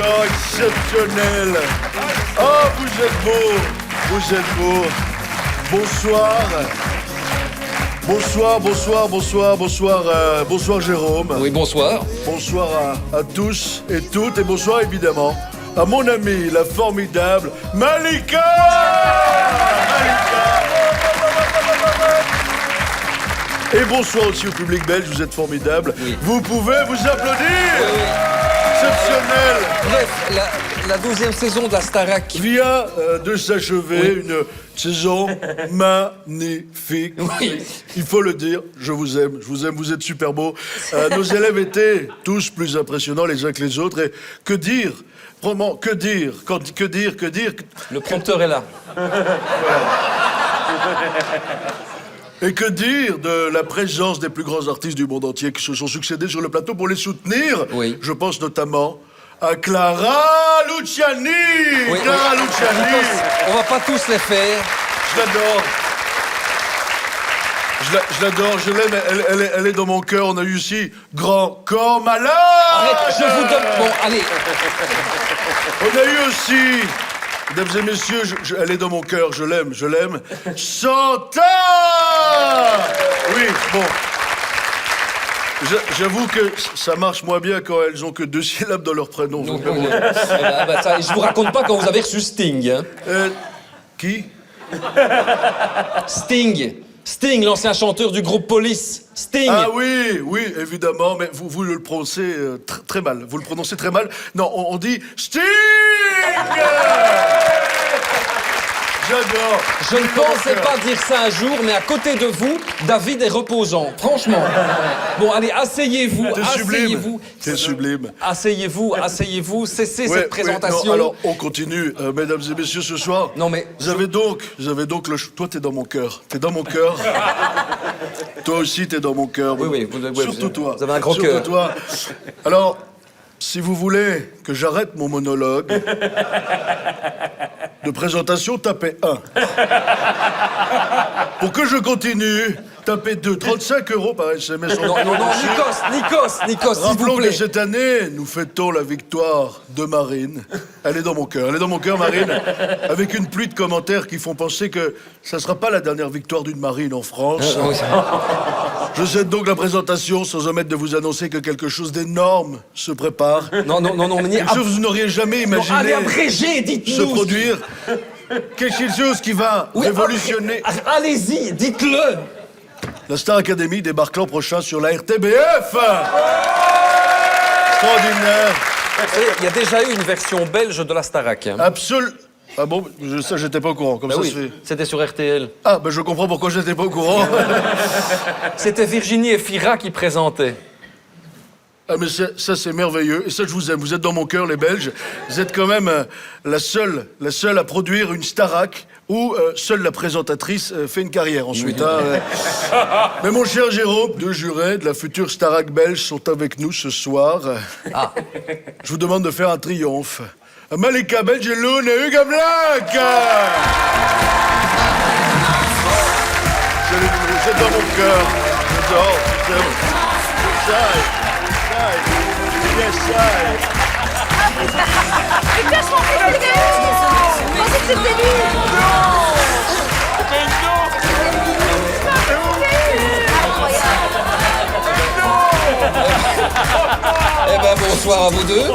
temps exceptionnel. Oh, vous êtes beau. Vous êtes beau. Bonsoir. Bonsoir Jérôme. Oui, bonsoir. Bonsoir à tous et toutes et bonsoir évidemment à mon amie, la formidable Malika. Et bonsoir aussi au public belge, vous êtes formidable. Oui. Vous pouvez vous applaudir. Oui. Exceptionnel. Bref, la 12e saison de la Starac. Vient de s'achever une saison magnifique. Oui. Il faut le dire, je vous aime, vous êtes super beaux. Nos élèves étaient tous plus impressionnants les uns que les autres. Et que dire, vraiment, que dire. Le prompteur est là. Et que dire de la présence des plus grands artistes du monde entier qui se sont succédés sur le plateau pour les soutenir. Oui. Je pense notamment à Clara Luciani. Oui, Clara oui. Luciani. On va pas tous les faire. Je l'adore. Je l'adore, je l'aime, elle est dans mon cœur. On a eu ici Grand Corps Malade. Arrête, je vous donne... Bon, allez. On a eu aussi, mesdames et messieurs, elle est dans mon cœur, je l'aime. Santa. Oui, bon. J'avoue que ça marche moins bien quand elles ont que 2 syllabes dans leur prénom. Donc, je vous raconte pas quand vous avez reçu Sting. Hein. Qui? Sting, l'ancien chanteur du groupe Police. Sting. Ah oui, évidemment, mais vous le prononcez très mal. Vous le prononcez très mal. Non, on dit Sting. J'adore. Je ne pensais pas dire ça un jour, mais à côté de vous, David est reposant. Franchement. Bon, allez, asseyez-vous. C'est sublime. Asseyez-vous. Cessez Ouais, cette présentation. non, alors, on continue, mesdames et messieurs, ce soir. Non, mais... Vous avez donc le... Toi, t'es dans mon cœur. Toi aussi, t'es dans mon cœur. Oui, Surtout toi. Vous avez un gros cœur. Surtout toi. Alors, si vous voulez que j'arrête mon monologue de présentation, tapez 1. Pour que je continue, tapez 2. 35 € par SMS. Non, Nikos, s'il Rappelons vous que plaît. cette année, nous fêtons la victoire de Marine. Elle est dans mon cœur, Marine. Avec une pluie de commentaires qui font penser que ça ne sera pas la dernière victoire d'une Marine en France. Je cède donc la présentation sans omettre de vous annoncer que quelque chose d'énorme se prépare. Non, mais... Quelque chose que vous n'auriez jamais imaginé allez, abrégez, se dites-nous. produire. Quelque chose qui va révolutionner. Allez-y, dites-le. La Star Academy débarque l'an prochain sur la RTBF. Extraordinaire. Il y a déjà eu une version belge de la Starac. Hein. Ah bon, ça j'étais pas au courant, comme ça se fait. C'était sur RTL. Ah, ben je comprends pourquoi j'étais pas au courant. C'était Virginie Efira qui présentaient. Ah mais ça c'est merveilleux, et ça je vous aime, vous êtes dans mon cœur les Belges. Vous êtes quand même la seule à produire une Starac où seule la présentatrice fait une carrière ensuite. Mais mon cher Jérôme, 2 jurés de la future Starac belge sont avec nous ce soir. Je vous demande de faire un triomphe. Malika Belgeloun et Hugues Black. Vous êtes dans mon cœur. J'adore, je t'aime. Yes, Mais cache-moi, c'est lui. Je pensais que c'était lui. Eh ben, bonsoir à vous deux.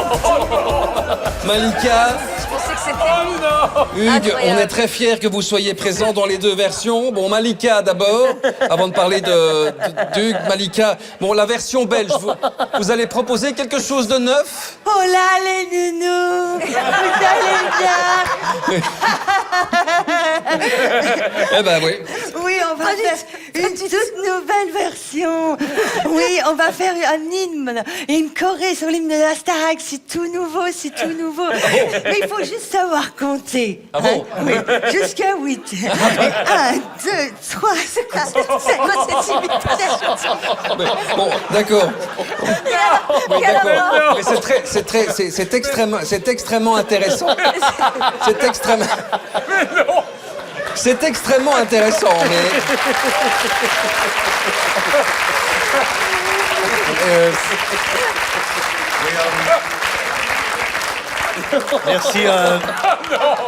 Malika, Je pensais que c'était lui. Hugues, Incroyable. on est très fiers que vous soyez présents dans les 2 versions. Bon, Malika d'abord, avant de parler d'Hugues. Malika, bon, la version belge, vous allez proposer quelque chose de neuf? Oh là, les nounous, vous allez bien? Eh ben oui. Oui, on va faire une toute nouvelle version. Oui, on va faire un hymne, une choré sur l'hymne de la Starac. C'est tout nouveau. Mais il faut juste savoir compter. Ah bon? Oui, jusqu'à 8. 1, 2, 3, 4, 5, 6, 7, 8, Bon, d'accord. Oui, d'accord. Mais c'est extrêmement intéressant. C'est extrêmement intéressant, mais...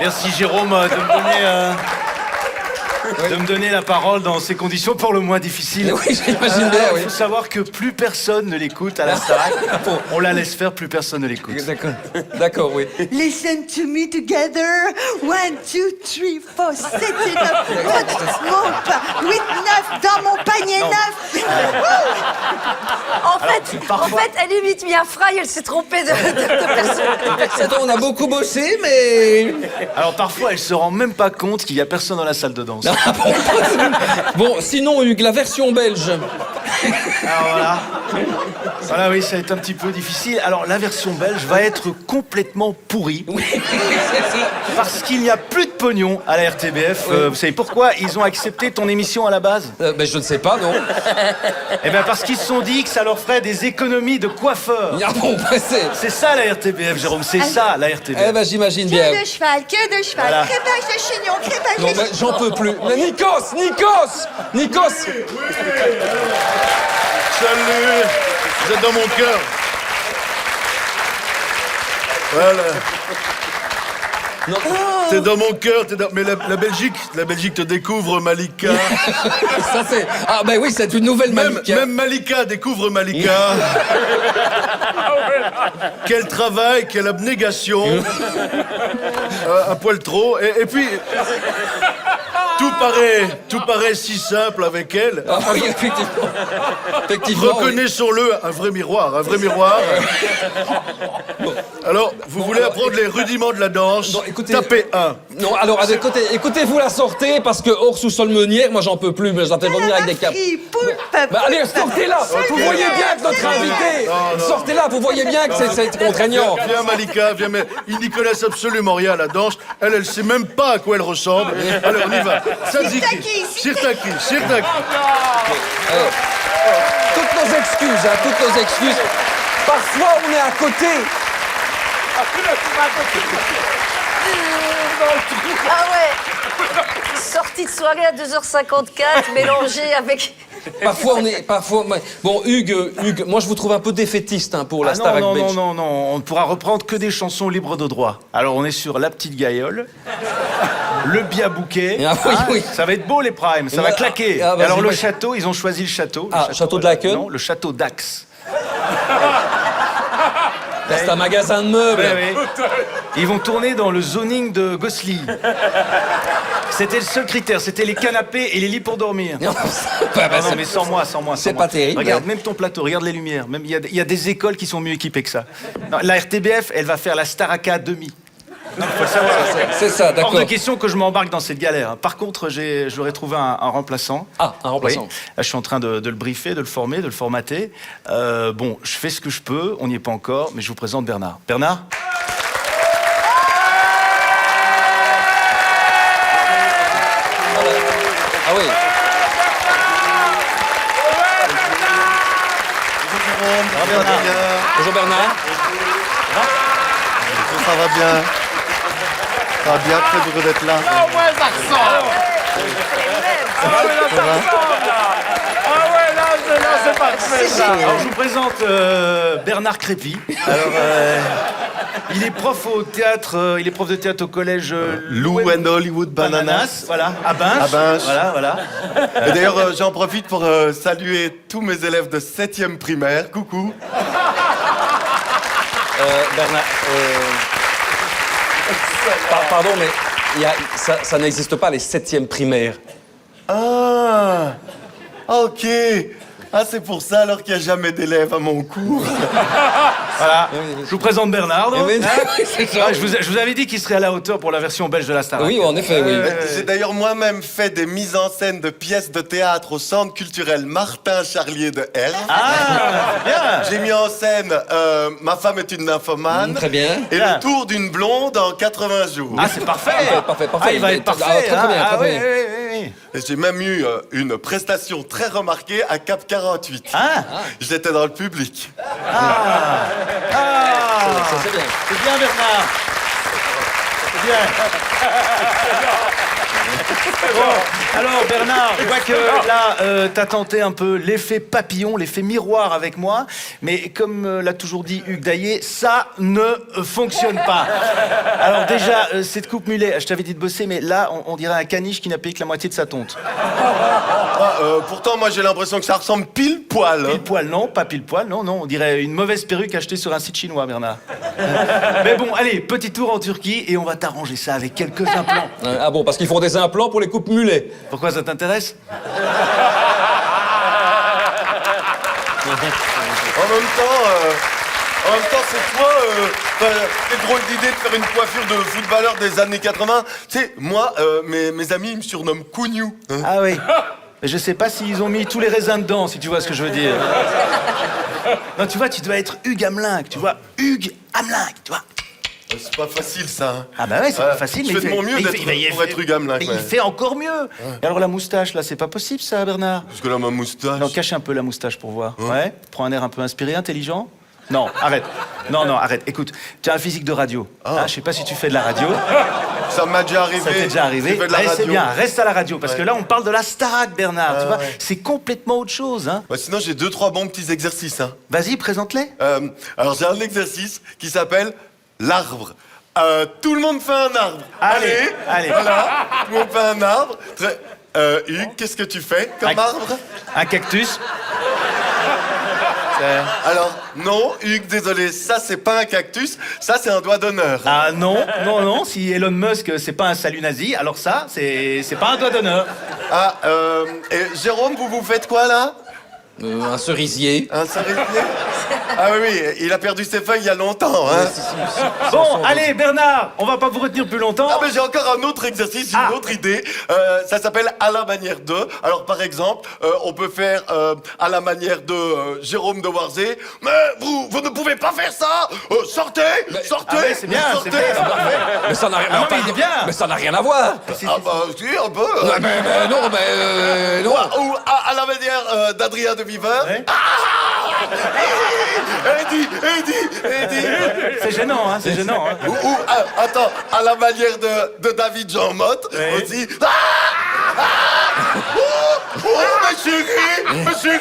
Merci Jérôme de me donner la parole dans ces conditions pour le moins difficiles. Oui, j'imagine bien, oui. Il faut savoir que plus personne ne l'écoute à la Starac. On la laisse faire, plus personne ne l'écoute. D'accord. D'accord, oui. Listen to me together. 1, 2, 3, 4, 7 et 9. Mon pas. 8, 9 dans mon panier neuf. En fait, elle imite Mia Fry, elle s'est trompée de personne. Attends, on a beaucoup bossé, mais... Alors parfois, elle se rend même pas compte qu'il y a personne dans la salle de danse. Bon, sinon, Hugues, la version belge. Alors voilà. Voilà, oui, ça va être un petit peu difficile. Alors la version belge va être complètement pourrie. Oui, c'est ça. Parce qu'il n'y a plus de pognon à la RTBF. Vous savez pourquoi ils ont accepté ton émission à la base? Ben, je ne sais pas, non. Eh bien parce qu'ils se sont dit que ça leur ferait des économies de coiffeurs. Ah bon, ben, C'est ça la RTBF, Jérôme, c'est ça la RTBF. Eh ben, j'imagine bien. Que de cheval, Voilà. crépage de chignon, crépage Non, de ben, j'en peux plus. Mais Nikos. Salut, vous êtes dans mon cœur. Voilà. Non. T'es dans mon cœur, mais la Belgique te découvre, Malika. Ça, c'est... Ah, ben oui, c'est une nouvelle Malika. Même Malika découvre Malika. Quel travail, quelle abnégation. Un poil trop. Et puis, tout paraît si simple avec elle. Ah oui, effectivement. Reconnaissons-le, un vrai miroir. Alors, vous voulez apprendre les rudiments de la danse? Non, écoutez- Tapez 1. Non, alors, écoutez-vous la sortez, parce que hors sous-sol meunier, moi, j'en peux plus, mais j'entends venir avec des capes. Bah, allez, sortez-là. Vous voyez bien que notre invité... Sortez-là, vous voyez bien que c'est contraignant. Viens, Malika, viens, mais ils n'y connaissent absolument rien à la danse. Elle sait même pas à quoi elle ressemble. Allez, on y va. Tzatziki, Sirtaki. Toutes nos excuses. Parfois, on est à côté. Ah ouais. Sortie de soirée à 2h54, mélangée avec... Parfois. Bon, Hugues, moi, je vous trouve un peu défaitiste pour la Starac belge. Non, on ne pourra reprendre que des chansons libres de droit. Alors on est sur La Petite Gaïole, Le Biabouquet. Ah oui. Ça va être beau les primes, ça va claquer. Ah, Et alors le vas-y. château, ils ont choisi le château. Ah, château de Laeken? Non, le château d'Axe. C'est un magasin de meubles. Ouais. Ils vont tourner dans le zoning de Gosselies. C'était le seul critère, c'était les canapés et les lits pour dormir. Non, Non, mais sans moi. c'est pas terrible. Regarde, même ton plateau, regarde les lumières. Même il y a des écoles qui sont mieux équipées que ça. Non, la RTBF, elle va faire la Staraka demi. Non, faut le savoir. C'est ça, Hors d'accord. de question que je m'embarque dans cette galère. Par contre, j'aurais trouvé un remplaçant. Ah, un remplaçant. Oui. Là, je suis en train de le briefer, de le former, de le formater. Bon, je fais ce que je peux, on n'y est pas encore, mais je vous présente Bernard. Bernard? Ah oui. Bonjour Bernard. Ça va bien. Ça va bien, très heureux d'être là. Alors, je vous présente Bernard Crépy. Alors, il est prof au théâtre, il est prof de théâtre au collège Lou and Hollywood Bananas. Voilà, à Binche. À Binche. Voilà. Et d'ailleurs, j'en profite pour saluer tous mes élèves de 7e primaire. Coucou. Bernard, pardon, mais ça n'existe pas, les 7e primaires. Ah, ok. Ah, c'est pour ça alors qu'il n'y a jamais d'élèves à mon cours. Voilà. Je vous présente Bernard. donc. Mais- c'est ça. Ah, je vous avais dit qu'il serait à la hauteur pour la version belge de la Starac. Oui, en effet, oui. J'ai d'ailleurs moi-même fait des mises en scène de pièces de théâtre au Centre culturel Martin Charlier de R. Ah, bien. J'ai mis en scène Ma femme est une nymphomane. Très bien. Et Bien. le tour d'une blonde en 80 jours. Ah, c'est parfait. Parfait. Ah, il va être parfait. Ah, très bien, Ah, très oui, bien. oui. Et j'ai même eu une prestation très remarquée à Cap 48. Ah, J'étais dans le public. Ça, c'est bien. c'est bien Bernard. C'est bien. Bon, alors Bernard, je vois que là, t'as tenté un peu l'effet papillon, l'effet miroir avec moi, mais comme l'a toujours dit Hugues Daillé, ça ne fonctionne pas. Alors déjà, cette coupe mulet, je t'avais dit de bosser, mais là, on dirait un caniche qui n'a payé que la moitié de sa tonte. Pourtant, moi, j'ai l'impression que ça ressemble pile poil. Hein. Pile poil, non, pas pile poil, non, non, on dirait une mauvaise perruque achetée sur un site chinois, Bernard. Mais bon, allez, petit tour en Turquie et on va t'arranger ça avec quelques implants. Ah bon, parce qu'ils font des implants pour les coupes mulets. Pourquoi ça t'intéresse? En même temps, c'est toi, t'es drôle d'idée de faire une coiffure de footballeur des années 80. Tu sais, moi, mes amis, ils me surnomment Cougnou. Hein. Ah oui. Mais je sais pas s'ils ont mis tous les raisins dedans, si tu vois ce que je veux dire. Non, tu vois, tu dois être Hugues Hamelin, tu vois. Hugues Hamelin, tu vois. C'est pas facile, ça. Hein. Ah bah ouais, c'est pas facile, je mais fais de mon mieux pour être Hugues Hamelin. Mais il fait encore mieux. Et alors la moustache, là, c'est pas possible, ça, Bernard? Parce que là, ma moustache... Non, cache un peu la moustache pour voir. Ouais. Prends un air un peu inspiré, intelligent. Non, arrête. Non, arrête. Écoute, tu as un physique de radio. Ah, je sais pas si tu fais de la radio. Ça m'a déjà arrivé. Ça t'est déjà arrivé. J'ai fait de la Allez, c'est radio. bien, reste à la radio, parce que là, on parle de la Starac, Bernard, tu vois. ouais. C'est complètement autre chose, hein. Bah, sinon, j'ai 2-3 bons petits exercices. Hein. Vas-y, présente-les. Alors, j'ai un exercice qui s'appelle l'arbre. Tout le monde fait un arbre. Allez. Voilà, tout le monde fait un arbre. Hugues, qu'est-ce que tu fais comme arbre? Un cactus. Alors, non, Hugues, désolé, ça, c'est pas un cactus, ça, c'est un doigt d'honneur. Ah non, si Elon Musk, c'est pas un salut nazi, alors ça, c'est pas un doigt d'honneur. Et Jérôme, vous faites quoi, là? Un cerisier. Un cerisier? Ah oui, il a perdu ses feuilles il y a longtemps, hein. Bon, allez, Bernard, on va pas vous retenir plus longtemps. Ah mais j'ai encore un autre exercice, une autre idée. Ça s'appelle à la manière de. Alors par exemple, on peut faire à la manière de Jérôme de Warzé. Mais vous ne pouvez pas faire ça. Sortez, sortez. Ah ouais, c'est bien, sortez. c'est bien. Mais ça n'a rien, Ah non, mais il est bien. mais ça n'a rien à voir. Ah bah si, un peu. Non. Ou à la manière d'Adrien de Viveur. Ouais. Eddie. C'est gênant, hein, c'est gênant. Hein. Ou attends, à la manière de David Jean Motte, Ouais. aussi. Ma chérie.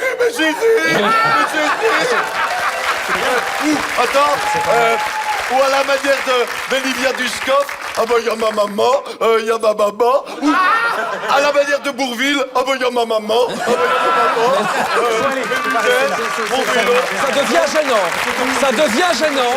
Ou, attends, ou à la manière d'Olivia Dushkov, ah bah y a ma maman, y a ma maman. Ou à la manière de Bourville, ah bah y a ma maman, ah bah y a ma maman. Mon vélo. Ça devient gênant. Ça devient gênant.